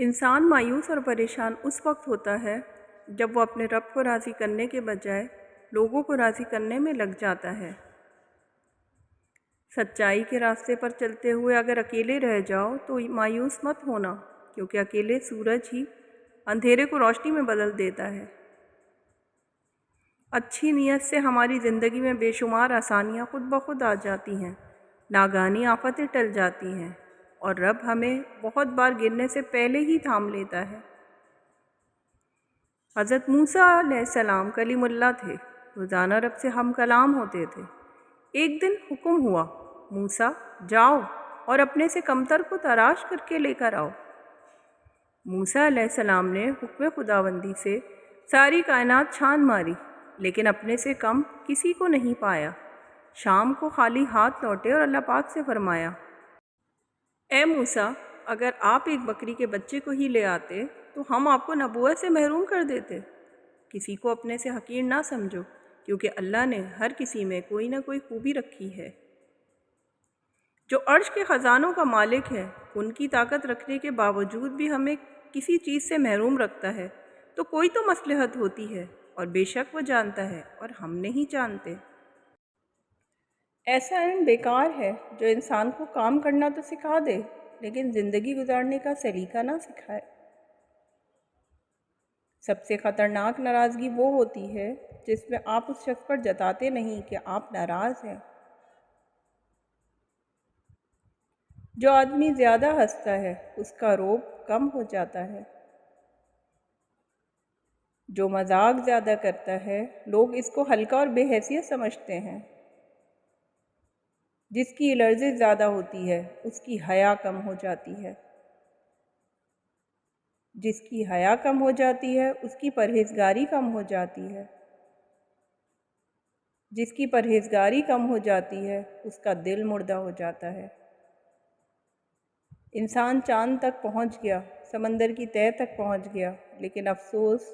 انسان مایوس اور پریشان اس وقت ہوتا ہے جب وہ اپنے رب کو راضی کرنے کے بجائے لوگوں کو راضی کرنے میں لگ جاتا ہے۔ سچائی کے راستے پر چلتے ہوئے اگر اکیلے رہ جاؤ تو مایوس مت ہونا، کیونکہ اکیلے سورج ہی اندھیرے کو روشنی میں بدل دیتا ہے۔ اچھی نیت سے ہماری زندگی میں بے شمار آسانیاں خود بخود آ جاتی ہیں، ناگہانی آفتیں ٹل جاتی ہیں، اور رب ہمیں بہت بار گرنے سے پہلے ہی تھام لیتا ہے۔ حضرت موسیٰ علیہ السلام کلیم اللہ تھے، روزانہ رب سے ہم کلام ہوتے تھے۔ ایک دن حکم ہوا، موسیٰ جاؤ اور اپنے سے کمتر کو تراش کر کے لے کر آؤ۔ موسیٰ علیہ السلام نے حکم خداوندی سے ساری کائنات چھان ماری، لیکن اپنے سے کم کسی کو نہیں پایا۔ شام کو خالی ہاتھ لوٹے اور اللہ پاک سے فرمایا، اے موسیٰ، اگر آپ ایک بکری کے بچے کو ہی لے آتے تو ہم آپ کو نبوت سے محروم کر دیتے۔ کسی کو اپنے سے حقیر نہ سمجھو، کیونکہ اللہ نے ہر کسی میں کوئی نہ کوئی خوبی رکھی ہے۔ جو عرش کے خزانوں کا مالک ہے، ان کی طاقت رکھنے کے باوجود بھی ہمیں کسی چیز سے محروم رکھتا ہے تو کوئی تو مصلحت ہوتی ہے، اور بے شک وہ جانتا ہے اور ہم نہیں جانتے۔ ایسا علم بیکار ہے جو انسان کو کام کرنا تو سکھا دے لیکن زندگی گزارنے کا سلیقہ نہ سکھائے۔ سب سے خطرناک ناراضگی وہ ہوتی ہے جس میں آپ اس شخص پر جتاتے نہیں کہ آپ ناراض ہیں۔ جو آدمی زیادہ ہنستا ہے اس کا رعب کم ہو جاتا ہے۔ جو مذاق زیادہ کرتا ہے لوگ اس کو ہلکا اور بے حیثیت سمجھتے ہیں۔ جس کی الرجی زیادہ ہوتی ہے اس کی حیا کم ہو جاتی ہے۔ جس کی حیا کم ہو جاتی ہے اس کی پرہیزگاری کم ہو جاتی ہے۔ جس کی پرہیزگاری کم ہو جاتی ہے اس کا دل مردہ ہو جاتا ہے۔ انسان چاند تک پہنچ گیا، سمندر کی تہہ تک پہنچ گیا، لیکن افسوس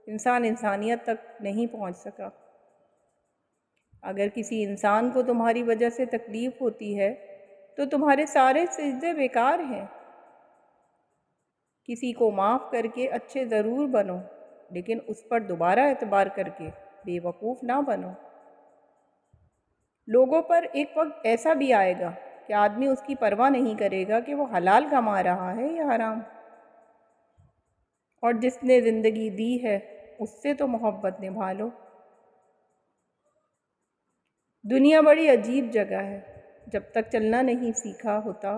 انسان انسانیت تک نہیں پہنچ سکا۔ اگر کسی انسان کو تمہاری وجہ سے تکلیف ہوتی ہے تو تمہارے سارے سجدے بیکار ہیں۔ کسی کو معاف کر کے اچھے ضرور بنو، لیکن اس پر دوبارہ اعتبار کر کے بے وقوف نہ بنو۔ لوگوں پر ایک وقت ایسا بھی آئے گا کہ آدمی اس کی پرواہ نہیں کرے گا کہ وہ حلال کما رہا ہے یا حرام، اور جس نے زندگی دی ہے اس سے تو محبت نبھا لو۔ دنیا بڑی عجیب جگہ ہے، جب تک چلنا نہیں سیکھا ہوتا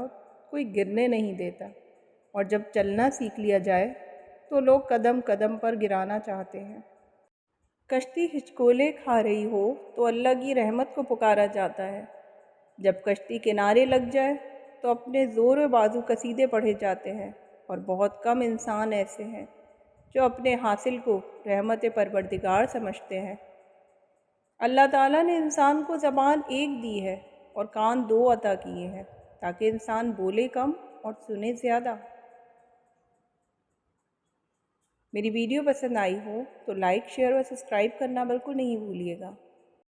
کوئی گرنے نہیں دیتا، اور جب چلنا سیکھ لیا جائے تو لوگ قدم قدم پر گرانا چاہتے ہیں۔ کشتی ہچکولے کھا رہی ہو تو اللہ کی رحمت کو پکارا جاتا ہے، جب کشتی کنارے لگ جائے تو اپنے زور و بازو قصیدے پڑھے جاتے ہیں، اور بہت کم انسان ایسے ہیں جو اپنے حاصل کو رحمت پروردگار سمجھتے ہیں۔ اللہ تعالیٰ نے انسان کو زبان ایک دی ہے اور کان دو عطا کیے ہیں تاکہ انسان بولے کم اور سنے زیادہ۔ میری ویڈیو پسند آئی ہو تو لائک، شیئر اور سبسکرائب کرنا بالکل نہیں بھولیے گا۔